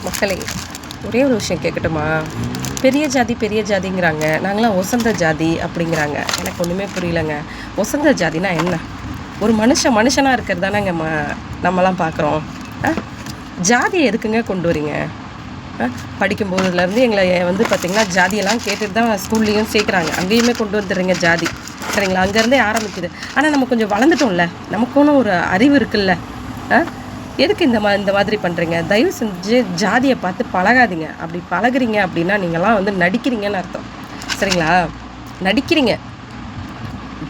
மக்களே, ஒரே ஒரு விஷயம் கேட்கட்டுமா? பெரிய ஜாதி பெரிய ஜாதிங்கிறாங்க, நாங்களாம் ஒசந்த ஜாதி அப்படிங்கிறாங்க. எனக்கு ஒன்றுமே புரியலைங்க. ஒசந்த ஜாதினா என்ன? ஒரு மனுஷனாக இருக்கிறது தானேங்க நம்மலாம் பார்க்குறோம். ஜாதியை எதுக்குங்க கொண்டு வரீங்க? படிக்கும்போதுலேருந்து எங்களை பார்த்திங்கன்னா ஜாதியெல்லாம் கேட்டுட்டு தான் ஸ்கூல்லேயும் சேர்க்குறாங்க. அங்கேயுமே கொண்டு வந்துடுறீங்க ஜாதி, சரிங்களா? அங்கேருந்தே ஆரம்பிக்குது. ஆனால் நம்ம கொஞ்சம் வளர்ந்துட்டோம்ல, நமக்குன்னு ஒரு அறிவு இருக்குல்ல. எதுக்கு இந்த மாதிரி பண்ணுறீங்க? தயவு செஞ்சு ஜாதியை பார்த்து பழகாதீங்க. அப்படி பழகுறீங்க அப்படின்னா நீங்கள்லாம் நடிக்கிறீங்கன்னு அர்த்தம், சரிங்களா? நடிக்கிறீங்க.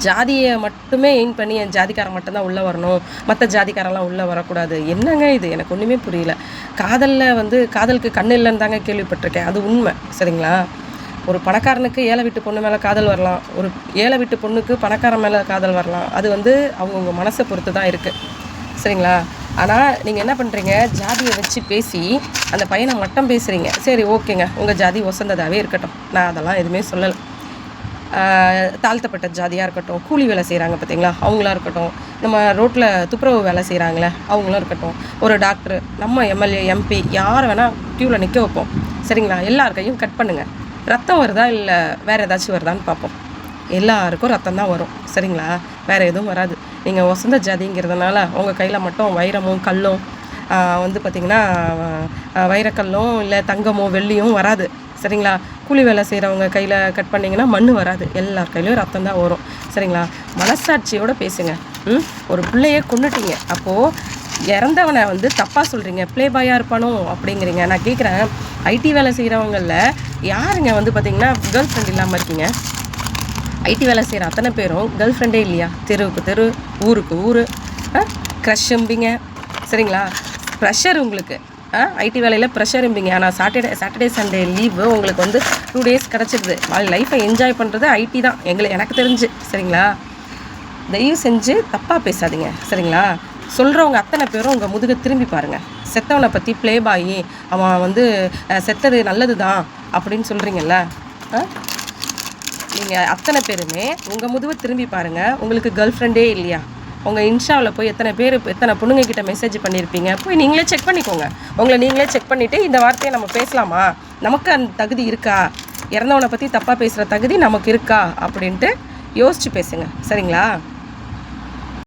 ஜாதியை மட்டுமே எய்ம் பண்ணி என் ஜாதிக்காரன் மட்டும்தான் உள்ளே வரணும், மற்ற ஜாதிக்காரெல்லாம் உள்ளே வரக்கூடாது. என்னங்க இது? எனக்கு ஒன்றுமே புரியல. காதலுக்கு கண்ணு இல்லைன்னு தாங்க கேள்விப்பட்டிருக்கேன். அது உண்மை, சரிங்களா? ஒரு பணக்காரனுக்கு ஏழை வீட்டு பொண்ணு மேலே காதல் வரலாம், ஒரு ஏழை வீட்டு பொண்ணுக்கு பணக்காரன் மேலே காதல் வரலாம். அது அவங்கவுங்க மனசை பொறுத்து தான் இருக்குது, சரிங்களா? ஆனால் நீங்கள் என்ன பண்ணுறீங்க? ஜாதியை வச்சு பேசி அந்த பையனை மட்டும் பேசுகிறீங்க. சரி, ஓகேங்க, உங்கள் ஜாதி ஒசந்ததாகவே இருக்கட்டும், நான் அதெல்லாம் எதுவுமே சொல்லலை. தாழ்த்தப்பட்ட ஜாதியாக இருக்கட்டும், கூலி வேலை செய்கிறாங்க பார்த்தீங்களா, அவங்களாம் இருக்கட்டும், நம்ம ரோட்டில் துப்புரவு வேலை செய்கிறாங்களே அவங்களும் இருக்கட்டும், ஒரு டாக்டர், நம்ம எம்எல்ஏ எம்பி யார் வேணால் க்யூவில் நிற்க வைப்போம், சரிங்களா? எல்லார் கையும் கட் பண்ணுங்கள். ரத்தம் வருதா இல்லை வேறு ஏதாச்சும் வருதான்னு பார்ப்போம். எல்லாருக்கும் ரத்தம் தான் வரும், சரிங்களா? வேறு எதுவும் வராது. நீங்கள் ஒசந்த ஜாதிங்கிறதுனால உங்கள் கையில் மட்டும் வைரமும் கல்லும் பார்த்திங்கன்னா வைரக்கல்லும் இல்லை தங்கமோ வெள்ளியும் வராது, சரிங்களா? கூலி வேலை செய்கிறவங்க கையில் கட் பண்ணிங்கன்னா மண் வராது, எல்லார் கையிலையும் ரத்தம் தான் வரும், சரிங்களா? மனசாட்சியோடு பேசுங்க. ஒரு பிள்ளையை கொண்டுட்டீங்க, அப்போது இறந்தவனை தப்பாக சொல்கிறீங்க, ப்ளே பாயாக இருப்பானோ அப்படிங்கிறீங்க. நான் கேட்குறேன், ஐடி வேலை செய்கிறவங்களில் யாருங்க பார்த்திங்கன்னா கேர்ள் ஃப்ரெண்ட் இல்லாமல் இருக்கீங்க? ஐடி வேலை செய்கிற அத்தனை பேரும் கேர்ள் ஃப்ரெண்டே இல்லையா? தெருவுக்கு தெரு, ஊருக்கு ஊர், க்ரஷ்ஷும்பிங்க, சரிங்களா? ப்ரெஷர் உங்களுக்கு, ஐடி வேலையில் ப்ரெஷரும்பிங்க. ஆனால் சாட்டர்டே சண்டே லீவு உங்களுக்கு 2 days கிடச்சிடுது. லைஃப்பை என்ஜாய் பண்ணுறது ஐடி தான் எனக்கு தெரிஞ்சு, சரிங்களா? தயவு செஞ்சு தப்பாக பேசாதீங்க, சரிங்களா? சொல்கிறவங்க அத்தனை பேரும் உங்கள் முதுகை திரும்பி பாருங்கள். செத்தவனை பற்றி ப்ளே பாயி, அவன் செத்தது நல்லது தான் அப்படின்னு சொல்கிறீங்கல்ல, நீங்கள் அத்தனை பேருமே உங்கள் முதுவை திரும்பி பாருங்கள். உங்களுக்கு கேர்ள் ஃப்ரெண்டே இல்லையா? உங்கள் இன்ஸ்டாவில் போய் எத்தனை பொண்ணுங்க கிட்ட மெசேஜ் பண்ணியிருப்பீங்க? போய் நீங்களே செக் பண்ணிக்கோங்க. உங்களை நீங்களே செக் பண்ணிவிட்டு இந்த வார்த்தையை நம்ம பேசலாமா, நமக்கு அந்த தகுதி இருக்கா, இறந்தவனை பற்றி தப்பாக பேசுகிற தகுதி நமக்கு இருக்கா அப்படின்ட்டு யோசித்து பேசுங்க, சரிங்களா?